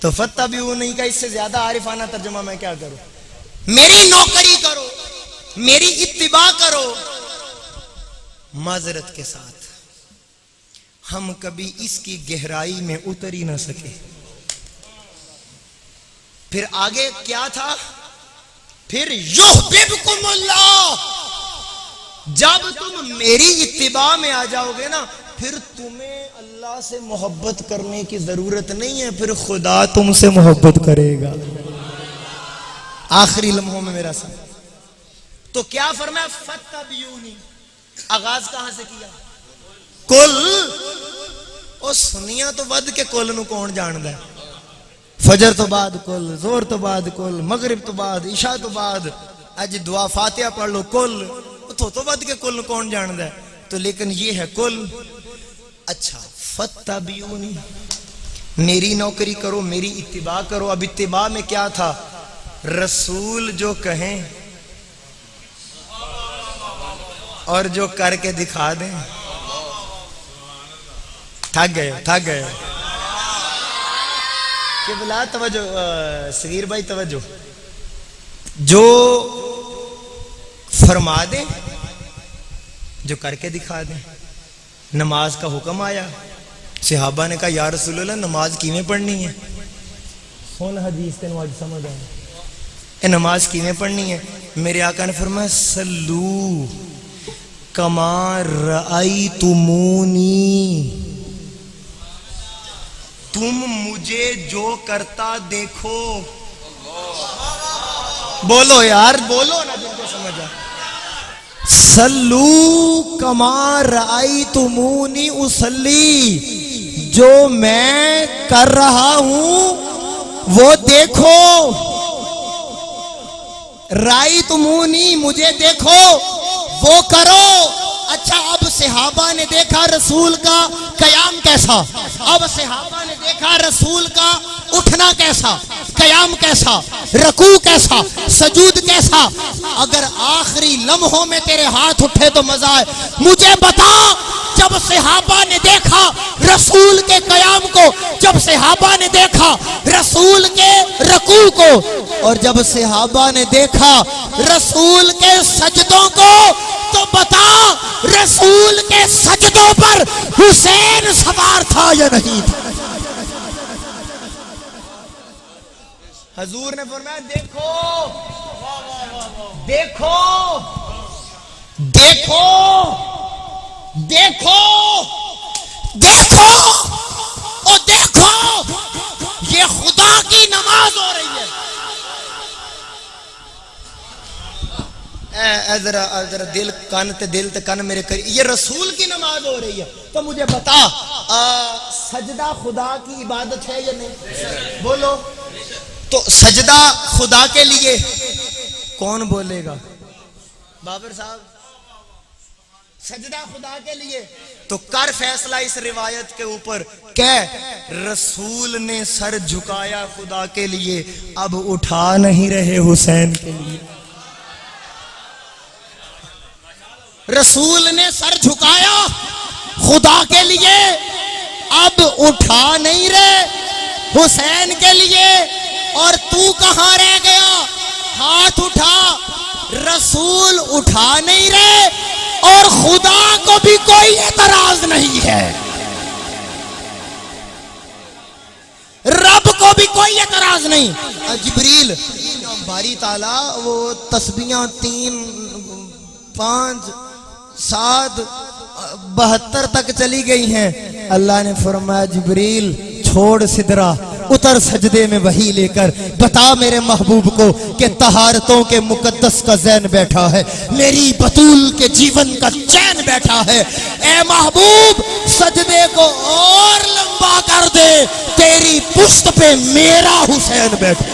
Speaker 1: तो फत्तबिऊनी का इससे ज्यादा आरिफाना तर्जुमा मैं क्या करूं? मेरी नौकरी करो, मेरी इत्तिबा करो। माजरत के साथ हम कभी इसकी गहराई में उतर ही ना सके। फिर आगे क्या था? फिर युहबिबकुमुल्लाह। जब तुम मेरी इत्तिबा में आ जाओगे ना, फिर तुम्हें अल्लाह से मोहब्बत करने की जरूरत नहीं है, फिर खुदा तुमसे मोहब्बत करेगा। आखिरी लम्हों में मेरा साथ तो क्या फरमाया? फत्तबिऊनी। आगाज कहां से किया? कुल। ओ सुनिया तो वध के कुल नू कौन जानदा है? फजर तो बाद कुल, जोर तो बाद कुल, मगरिब तो बाद, इशा तो बाद, अज दुआ फातिहा पढ़ लो कुल। तो वध के कुल कौन जानदा है? तो लेकिन ये है कुल। अच्छा फत्तबिऊनी, मेरी नौकरी करो, मेरी इत्तिबा करो। अब इत्तिबा में क्या था? रसूल जो कहें और जो करके दिखा दें। थक गए, थक गए कि बुला तवज्जो सगीर भाई, तवज्जो। जो फरमा दे, जो करके दिखा दे। नमाज का हुक्म आया, सहाबा ने कहा या रसूल अल्लाह नमाज किवें पढ़नी है? सुन हदीस तेन आज समझ आया, ये नमाज किवें पढ़नी है? मेरे आका ने फरमाया सल्लू कमा रअयतुमूनी। तुम मुझे जो करता देखो। बोलो यार, बोलो ना, जिनको समझ आ। सल्लू कमा रअयतुमूनी उसल्ली। जो मैं कर रहा हूं वो देखो। रअयतुमूनी, मुझे देखो, वो करो। अच्छा अब सहाबा ने देखा रसूल का कयाम कैसा, अब सहाबा ने देखा रसूल का उठना कैसा, कयाम कैसा, रकू कैसा, सजूद कैसा। अगर आखिरी लम्हों में तेरे हाथ उठे तो मजा आए। मुझे बता, जब सहाबा ने देखा रसूल के कयाम को, जब सहाबा ने देखा रसूल के रकू को, और जब सहाबा ने देखा रसूल के सजदों को, तो बता रसूल के सजदों पर हुसैन सवार था या नहीं था? हजूर ने फरमाया देखो देखो देखो देखो देखो ओ देखो, ये खुदा की नमाज हो रही है। जरा दिल ते कन मेरे करी, ये रसूल की नमाज हो रही है। तो मुझे बता, सजदा खुदा की इबादत है या नहीं? बोलो। तो सजदा खुदा के लिए कौन बोलेगा? बाबर साहब, सजदा खुदा के लिए। तो कर फैसला इस रिवायत के ऊपर। कह रसूल ने सर झुकाया खुदा के लिए, अब उठा नहीं रहे हुसैन के लिए। रसूल ने सर झुकाया खुदा के लिए, अब उठा नहीं रहे हुसैन के लिए। और तू कहां रह गया? हाथ उठा, रसूल उठा नहीं रहे और खुदा को भी कोई एतराज नहीं है, रब को भी कोई एतराज नहीं। जिब्रील बारी ताला वो तस्बीहां 3 5 7 72 तक चली गई हैं। अल्लाह ने फरमाया जिब्रील छोड़ सिदरा, उतर सजदे में वही लेकर बता मेरे महबूब को कि तहारतों के मुकद्दस का जैन बैठा है, मेरी बतूल के जीवन का चैन बैठा है। ए महबूब सजदे को और लंबा कर दे, तेरी पुश्त पे मेरा हुसैन बैठा।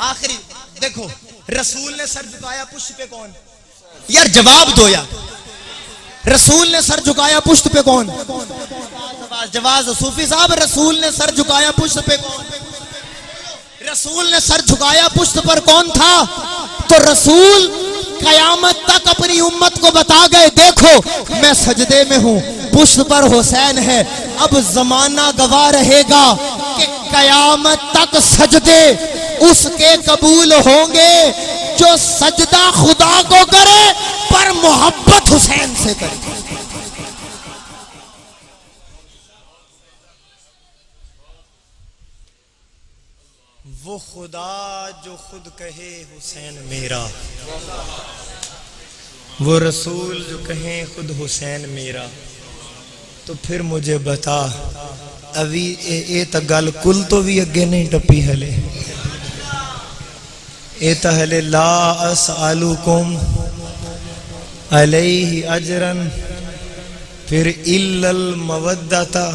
Speaker 1: आखिरी देखो, रसूल ने सर झुकाया, पुश्त पे कौन? यार जवाब दो यार, रसूल ने सर झुकाया, पुश्त पे कौन? जवाब सूफी साहब, रसूल ने सर झुकाया, पुश्त पे कौन? रसूल ने सर झुकाया, पुश्त पर कौन था? तो रसूल कयामत तक अपनी उम्मत को बता गए, देखो मैं सजदे में हूं, पुश्त पर हुसैन है। अब जमाना गवाह रहेगा कि कयामत तक सजदे उसके कबूल होंगे जो सजदा खुदा को करे पर मोहब्बत हुसैन से करे। वो खुदा जो खुद कहे हुसैन मेरा, वो रसूल जो कहे खुद हुसैन मेरा। तो फिर मुझे बता, अभी ये तो गल कुल तो भी अगे नहीं टपी हले। ए तो हले ला अस्अलुकुम अलैहि अजरन, फिर इल्लल मवद्दता।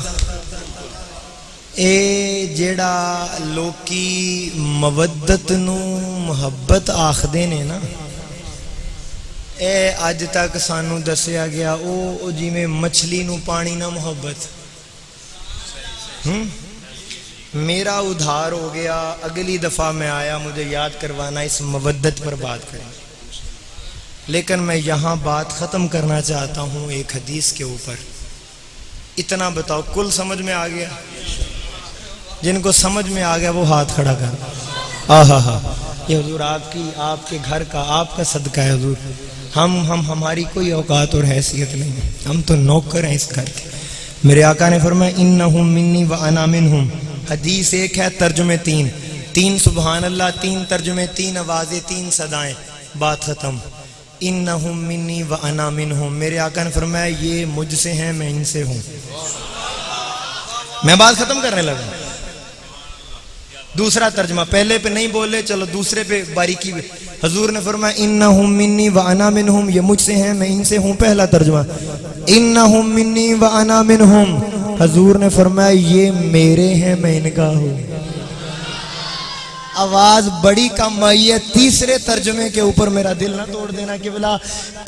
Speaker 1: ए जेड़ा लोकी मवद्दत नू मुहब्बत आखदे ने ना, ए अज तक सानू दसिया गया ओ जिवें मछली नू पानी ना मुहब्बत। मेरा उधार हो गया, अगली दफा मैं आया मुझे याद करवाना, इस मवद्दत पर बात करें। लेकिन मैं यहाँ बात खत्म करना चाहता हूँ एक हदीस के ऊपर। इतना बताओ, कुल समझ में आ गया? जिनको समझ में आ गया वो हाथ खड़ा कर। आहा, ये हुजूर आपके घर का, आपका सदका है हुजूर। हमारी कोई औकात और हैसियत नहीं है, हम तो नौकर हैं इस घर के। मेरे आका ने फरमाया इन्नहुम मिन्नी व अना मिनहुम। हदीस एक है, तर्जुमे 3 सुबहान अल्लाह, 3 तर्जुमे, 3 आवाजें, 3 सदाएं, बात खत्म। इन्नहुम मिन्नी व अना मिनहुम। मेरे आका ने फरमाया ये मुझसे हैं, मैं इनसे हूं। मैं बात खत्म करने लगा। दूसरा तर्जमा, पहले पे नहीं बोले, चलो दूसरे पे बारीकी। हजूर ने फरमाया इन्नहुम मिन्नी व अना मिनहुम, ये मुझसे हैं, मैं इनसे हूं। पहला तर्जमा, इन्नहुम मिन्नी व अना मिनहुम। हजूर ने फरमाया ये मेरे हैं, मैं इनका हूं। आवाज बड़ी कम आई है। तीसरे तर्जुमे के ऊपर मेरा दिल ना तोड़ देना कि बोला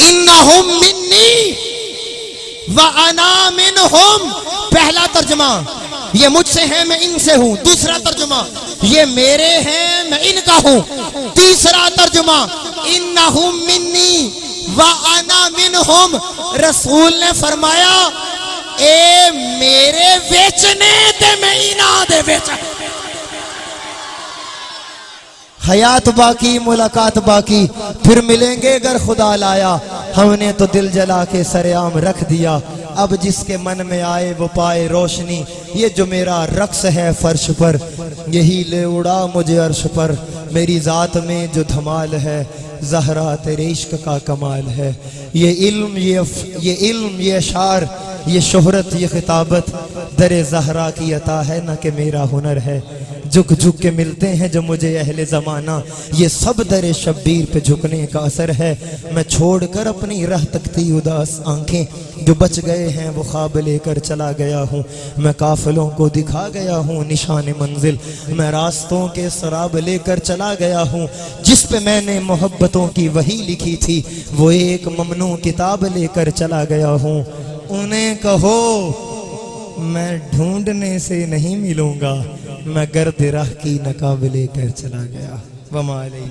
Speaker 1: इन्नहुम मिन्नी व अना मिनहुम। पहला तर्जुमा, ये मुझसे हैं, मैं इनसे हूं। दूसरा तर्जुमा, ये मेरे हैं, मैं इनका हूं। तीसरा तर्जुमा, इन्नहुम मिन्नी व अना मिनहुम। रसूल ने फरमाया ए मेरे बेचने ते मैं इना दे बेचा। हयात बाकी, मुलाकात बाकी, फिर मिलेंगे अगर खुदा लाया। हमने तो दिल जला के सरेआम रख दिया, अब जिसके मन में आए वो पाए रोशनी। ये जो मेरा रक्स है फर्श पर, यही ले उड़ा मुझे अर्श पर। मेरी जात में जो धमाल है, ज़हरा तेरे इश्क का कमाल है। ये इल्म ये अशार, ये शोहरत ये खिताबत दरे ज़हरा की अता है, न कि मेरा हुनर है। झुक झुक के मिलते हैं जो मुझे अहले ज़माना, ये सब दरे शब्बीर पे झुकने का असर है। मैं छोड़कर अपनी राह तकती उदास आंखें, जो बच गए हैं वो ख्वाब लेकर चला गया हूँ। मैं काफिलों को दिखा गया हूँ निशान मंजिल, मैं रास्तों के शराब लेकर चला गया हूँ। जिस पे मैंने मोहब्बतों की वही लिखी थी, वो एक ममनू किताब लेकर चला गया हूँ। उन्हें कहो मैं ढूंढने से नहीं मिलूंगा, मैं गर्द राह की नकाब लेकर चला गया। वमा अलैहि।